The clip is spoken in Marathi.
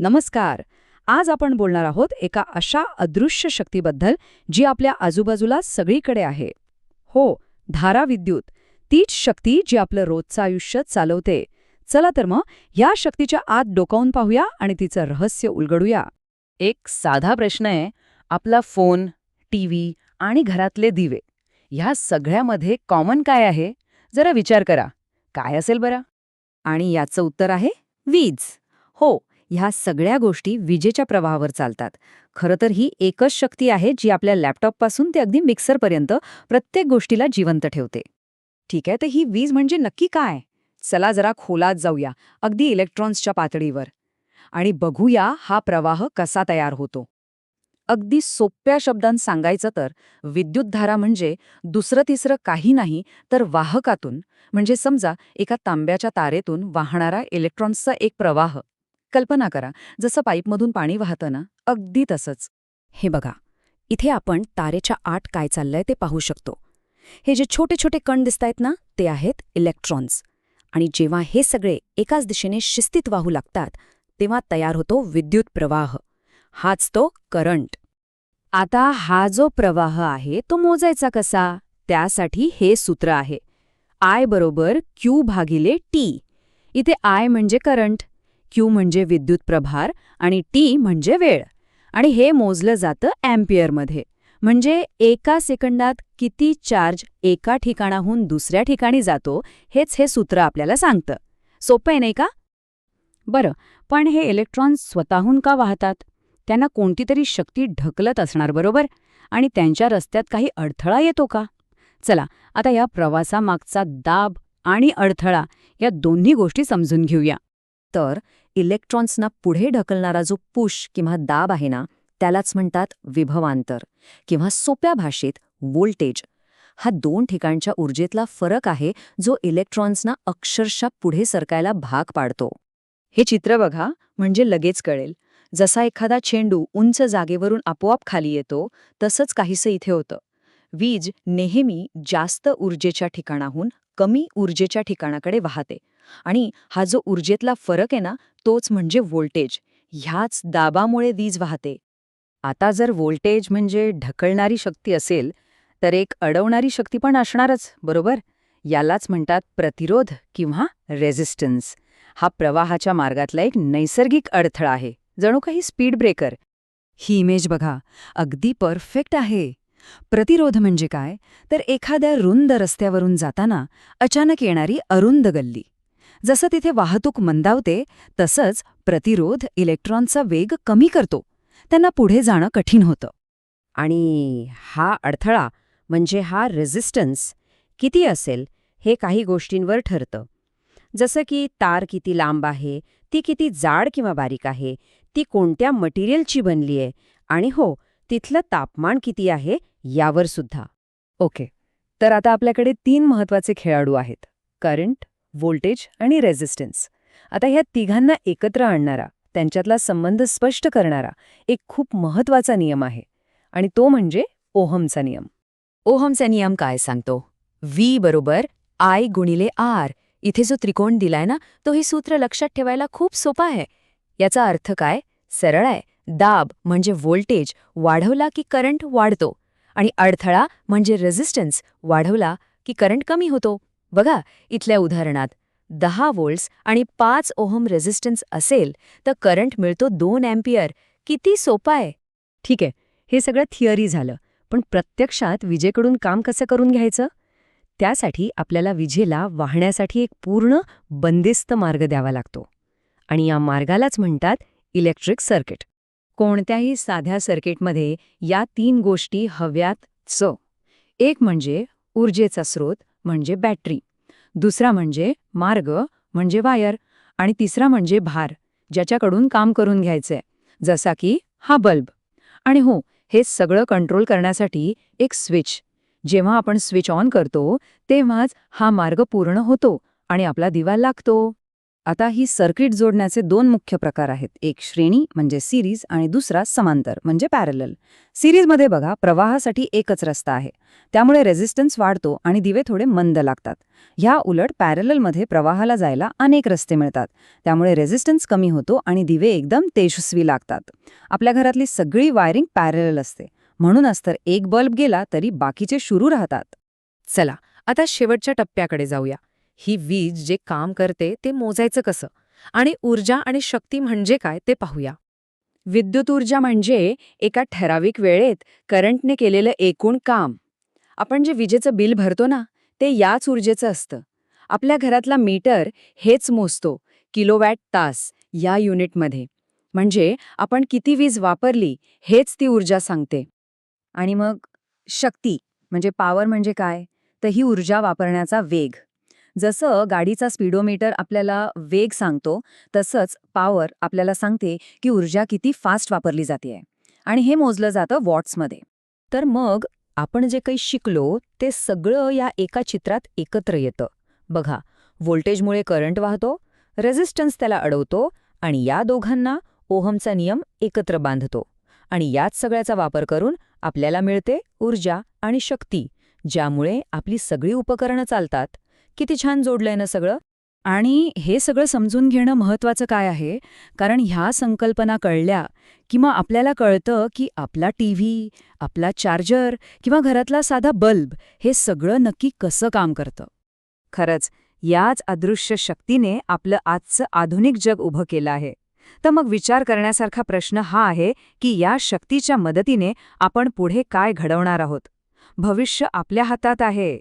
नमस्कार. आज आपण बोलणार आहोत एका अशा अदृश्य शक्तीबद्दल जी आपल्या आजूबाजूला सगळीकडे आहे. हो, धाराविद्युत. तीच शक्ती जी आपलं रोजचं आयुष्य चालवते. चला तर मग या शक्तीच्या आत डोकावून पाहूया आणि तिचं रहस्य उलगडूया. एक साधा प्रश्न आहे, आपला फोन, टीव्ही आणि घरातले दिवे ह्या सगळ्यामध्ये कॉमन काय आहे? जरा विचार करा. काय असेल बरं? आणि याचं उत्तर आहे वीज. हो, ह्या सगळ्या गोष्टी विजेच्या प्रवाहावर चालतात. खरं तर ही एकच शक्ती आहे जी आपल्या लॅपटॉपपासून ते अगदी मिक्सरपर्यंत प्रत्येक गोष्टीला जिवंत ठेवते. ठीक आहे, तर ही वीज म्हणजे नक्की काय? चला जरा खोलात जाऊया, अगदी इलेक्ट्रॉन्सच्या पातळीवर, आणि बघूया हा प्रवाह कसा तयार होतो. अगदी सोप्या शब्दांत सांगायचं तर विद्युतधारा म्हणजे दुसरं तिसरं काही नाही तर वाहकातून, म्हणजे समजा एका तांब्याच्या तारेतून वाहणारा इलेक्ट्रॉन्सचा एक प्रवाह. कल्पना करा, जसं पाईपमधून पाणी वाहतं ना, अगदी तसंच. हे बघा, इथे आपण तारेच्या आत काय चाललंय ते पाहू शकतो. हे जे छोटे छोटे कण दिसतायत ना, ते आहेत इलेक्ट्रॉन्स. आणि जेव्हा हे सगळे एकाच दिशेने शिस्तीत वाहू लागतात तेव्हा तयार होतो विद्युत प्रवाह. हाच तो करंट. आता हा जो प्रवाह आहे तो मोजायचा कसा? त्यासाठी हे सूत्र आहे, I बरोबर Q भागिले T. इथे I म्हणजे करंट, Q म्हणजे विद्युत प्रभार आणि T म्हणजे वेळ. आणि हे मोजलं जातं अँपिअरमध्ये. म्हणजे एका सेकंदात किती चार्ज एका ठिकाणाहून दुसऱ्या ठिकाणी जातो हेच हे सूत्र आपल्याला सांगतं. सोपं आहे नाही का? बरं, पण हे इलेक्ट्रॉन्स स्वतःहून का वाहतात? त्यांना कोणती तरी शक्ती ढकलत असणार, बरोबर? आणि त्यांच्या रस्त्यात काही अडथळा येतो का? चला, आता या प्रवासामागचा दाब आणि अडथळा या दोन्ही गोष्टी समजून घेऊया. तर इलेक्ट्रॉन्सना पुढे ढकलणारा जो पुश किंवा दाब आहे ना, त्यालाच म्हणतात विभवांतर, किंवा सोप्या भाषेत व्होल्टेज. हा दोन ठिकाणच्या ऊर्जेतला फरक आहे जो इलेक्ट्रॉन्सना अक्षरशः पुढे सरकायला भाग पाडतो. हे चित्र बघा, म्हणजे लगेच कळेल. जसा एखादा चेंडू उंच जागेवरून आपोआप खाली येतो, तसंच काहीसं इथे होतं. वीज नेहमी जास्त ऊर्जेच्या ठिकाणाहून कमी ऊर्जेच्या ठिकाणाकडे वाहते. आणि हा जो ऊर्जेतला फरक आहे ना, तोच म्हणजे व्होल्टेज. ह्याच दाबामुळे वीज वाहते. आता जर व्होल्टेज म्हणजे ढकलणारी शक्ती असेल, तर एक अडवणारी शक्ती पण असणारच, बरोबर? यालाच म्हणतात प्रतिरोध किंवा रेझिस्टन्स. हा प्रवाहाच्या मार्गातला एक नैसर्गिक अडथळा आहे, जणू काही स्पीड ब्रेकर. ही इमेज बघा, अगदी परफेक्ट आहे. प्रतिरोध म्हणजे काय? तर एखाद्या रुंद रस्त्यावरून जाताना अचानक येणारी अरुंद गल्ली. जसं तिथे वाहतूक मंदावते, तसंच प्रतिरोध इलेक्ट्रॉनचा वेग कमी करतो. त्यांना पुढे जाणं कठीण होतं. आणि हा अडथळा म्हणजे हा रेझिस्टन्स किती असेल हे काही गोष्टींवर ठरतं. जसं की तार किती लांब आहे, ती किती जाड किंवा बारीक आहे, ती कोणत्या मटेरियलची बनली आहे, आणि हो, तिथलं तापमान किती आहे यावर सुद्धा. ओके, तर आता आपल्याकडे 3 महत्त्वाचे खेळाडू आहेत: करंट, व्होल्टेज आणि रेझिस्टन्स. आता ह्या तिघांना एकत्र आणणारा, त्यांच्यातला संबंध स्पष्ट करणारा एक खूप महत्त्वाचा नियम आहे, आणि तो म्हणजे ओहमचा नियम. ओहमचा नियम काय सांगतो? V बरोबर I गुणिले R. इथे जो त्रिकोण दिलाय ना, तो हे सूत्र लक्षात ठेवायला खूप सोपा आहे. याचा अर्थ काय? सरळ आहे. दाब म्हणजे व्होल्टेज वाढवला की करंट वाढतो, आणि अडथळा म्हणजे रेझिस्टन्स वाढवला की करंट कमी होतो. बघा, इथल्या उदाहरणात 10 व्होल्ट्स आणि 5 ओहम रेझिस्टन्स असेल तर करंट मिळतो 2 अँपिअर. किती सोपं आहे. ठीक आहे, हे सगळं थिअरी झालं, पण प्रत्यक्षात विजेकडून काम कसं करून घ्यायचं? त्यासाठी आपल्याला विजेला वाहण्यासाठी एक पूर्ण बंदिस्त मार्ग द्यावा लागतो, आणि या मार्गालाच म्हणतात इलेक्ट्रिक सर्किट. कोणत्याही साध्या सर्किटमध्ये या 3 गोष्टी हव्यातच. एक म्हणजे ऊर्जेचा स्रोत म्हणजे बॅटरी, दुसरा म्हणजे मार्ग म्हणजे वायर, आणि तिसरा म्हणजे भार, ज्याच्याकडून काम करून घ्यायचंय, जसा की हा बल्ब. आणि हो, हे सगळं कंट्रोल करण्यासाठी एक स्विच. जेव्हा आपण स्विच ऑन करतो तेव्हाच हा मार्ग पूर्ण होतो आणि आपला दिवा लागतो. आता ही सर्किट जोडण्याचे दोन मुख्य प्रकार आहेत. एक श्रेणी म्हणजे सिरीज आणि दुसरा समांतर म्हणजे पॅरलल. सिरीजमध्ये बघा, प्रवाहासाठी एकच रस्ता आहे, त्यामुळे रेझिस्टन्स वाढतो आणि दिवे थोडे मंद लागतात. ह्या उलट पॅरललमध्ये प्रवाहाला जायला अनेक रस्ते मिळतात, त्यामुळे रेझिस्टन्स कमी होतो आणि दिवे एकदम तेजस्वी लागतात. आपल्या घरातली सगळी वायरिंग पॅरलल असते, म्हणूनच तर एक बल्ब गेला तरी बाकीचे सुरू राहतात. चला आता शेवटच्या टप्प्याकडे जाऊया. ही वीज जे काम करते ते मोजायचं कसं आणि ऊर्जा आणि शक्ती म्हणजे काय ते पाहूया. विद्युत ऊर्जा म्हणजे एका ठराविक वेळेत करंटने केलेलं एकूण काम. आपण जे विजेचं बिल भरतो ना, ते याच ऊर्जेचं असतं. आपल्या घरातला मीटर हेच मोजतो, किलोवॅट तास या युनिटमध्ये. म्हणजे आपण किती वीज वापरली हेच ती ऊर्जा सांगते. आणि मग शक्ती म्हणजे पॉवर म्हणजे काय? तर ही ऊर्जा वापरण्याचा वेग. जसं गाडीचा स्पीडोमीटर आपल्याला वेग सांगतो, तसंच पॉवर आपल्याला सांगते की ऊर्जा किती फास्ट वापरली जाते. आणि हे मोजलं जातं वॉट्समध्ये. तर मग आपण जे काही शिकलो ते सगळं या एका चित्रात एकत्र येतं. बघा, व्होल्टेजमुळे करंट वाहतो, रेझिस्टन्स त्याला अडवतो आणि या दोघांना ओहमचा नियम एकत्र बांधतो. आणि याच सगळ्याचा वापर करून आपल्याला मिळते ऊर्जा आणि शक्ती, ज्यामुळे आपली सगळी उपकरणं चालतात. किती छान जोडलंय ना सगळं. आणि हे सगळं समजून घेणं महत्त्वाचं काय आहे, कारण ह्या संकल्पना कळल्या की मग आपल्याला कळतं की आपला टीव्ही, आपला चार्जर किंवा घरातला साधा बल्ब हे सगळं नक्की कसं काम करतं. खरंच याच अदृश्य शक्तीने आपलं आजचं आधुनिक जग उभं केलं आहे. तर मग विचार करण्यासारखा प्रश्न हा आहे की या शक्तीच्या मदतीने आपण पुढे काय घडवणार आहोत. भविष्य आपल्या हातात आहे.